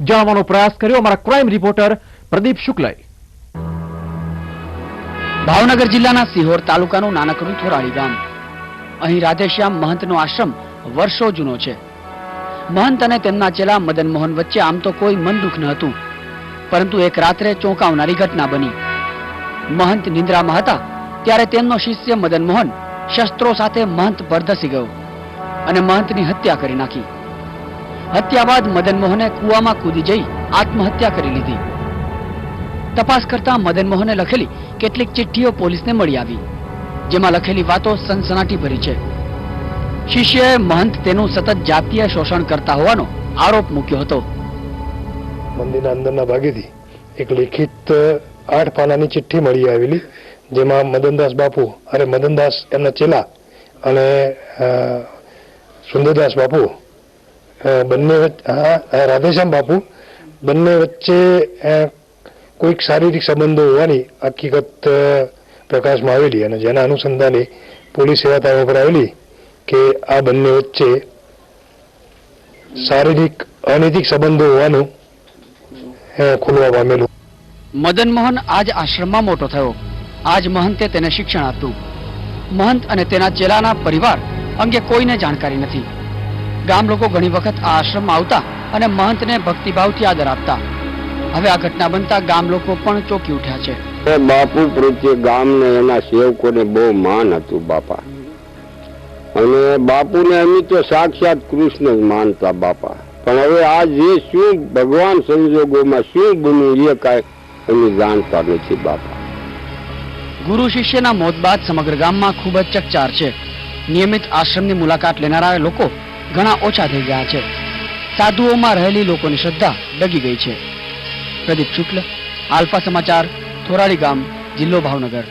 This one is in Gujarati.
જાણવાનો પ્રયાસ કર્યો અમારા ક્રાઇમ રિપોર્ટર પ્રદીપ શુક્લએ। ભાવનગર જિલ્લાના સિહોર તાલુકાનું નાનકડું થોરાળી ગામ। અહીં રાધેશ્યામ મહંતનો આશ્રમ વર્ષો જૂનો છે। મહંત અને તેમના ચેલા મદન મોહન વચ્ચે આમ તો કોઈ મન દુઃખ ન હતું, પરંતુ એક રાત્રે ચોંકાવનારી ઘટના બની। મહંત નિંદ્રામાં હતા ત્યારે તેમનો શિષ્ય મદન મોહન શસ્ત્રો સાથે મહંત પર ધસી ગયો અને મહંતની હત્યા કરી નાખી। હત્યા બાદ મદન મોહને કૂવામાં કૂદી જઈ આત્મહત્યા કરી લીધી। તપાસ કરતા મદન મોહને લખેલી કેટલીક ચિઠ્ઠીઓ પોલીસને મળી આવી, જેમાં લખેલી વાતો સનસનાટી ભરી છે। શિષ્યએ મહંત તેનું સતત જાતીય શોષણ કરતા હોવાનો આરોપ મૂક્યો હતો। મંદિરના અંદરના ભાગેથી એક લિખિત 8 પાનાની ચિઠ્ઠી મળી આવેલી, જેમાં મદનદાસ બાપુ અને મદનદાસ એમના ચેલા અને સુંદરદાસ બાપુ બંને રાધેશ્યામ બાપુ બંને વચ્ચે કોઈક શારીરિક સંબંધો હોવાની હકીકત પ્રકાશમાં આવેલી, અને જેના અનુસંધાને પોલીસ સેવા પર આવેલી કે આ બંને વચ્ચે શારીરિક અનૈતિક સંબંધો હોવાનું ખુલવા પામેલું। મદન મોહન આજ આશ્રમમાં મોટો થયો। આજ મહંતે તેને શિક્ષણ આપ્યું। મહંત અને તેના ચેલાના પરિવાર અંગે કોઈને જાણકારી નથી। ગામ લોકો ઘણી વખત આ આશ્રમમાં આવતા અને મહંતને ભક્તિભાવથી આદર આપતા। હવે આ ઘટના બનતા ગામ લોકો પણ ચોંકી ઉઠ્યા છે। બાપુ પ્રત્યે ગામને એના સેવકોને બહુ માન હતું બાપા, અને બાપુને અમે તો સાક્ષાત કૃષ્ણ જ માનતા બાપા। પણ હવે આ જે શું ભગવાન સંજોગોમાં શું બન્યું એ કાંઈ અમે જાણતા નથી બાપા। ગુરુ શિષ્યના મોત બાદ સમગ્ર ગામમાં ખૂબ જ ચકચાર છે। નિયમિત આશ્રમની મુલાકાત લેનારા લોકો ઘણા ઓછા થઈ ગયા છે। સાધુઓમાં રહેલી લોકોની શ્રદ્ધા ડગી ગઈ છે। પ્રદીપ શુક્લ, આલ્ફા સમાચાર, થોરાળી ગામ, જિલ્લો ભાવનગર।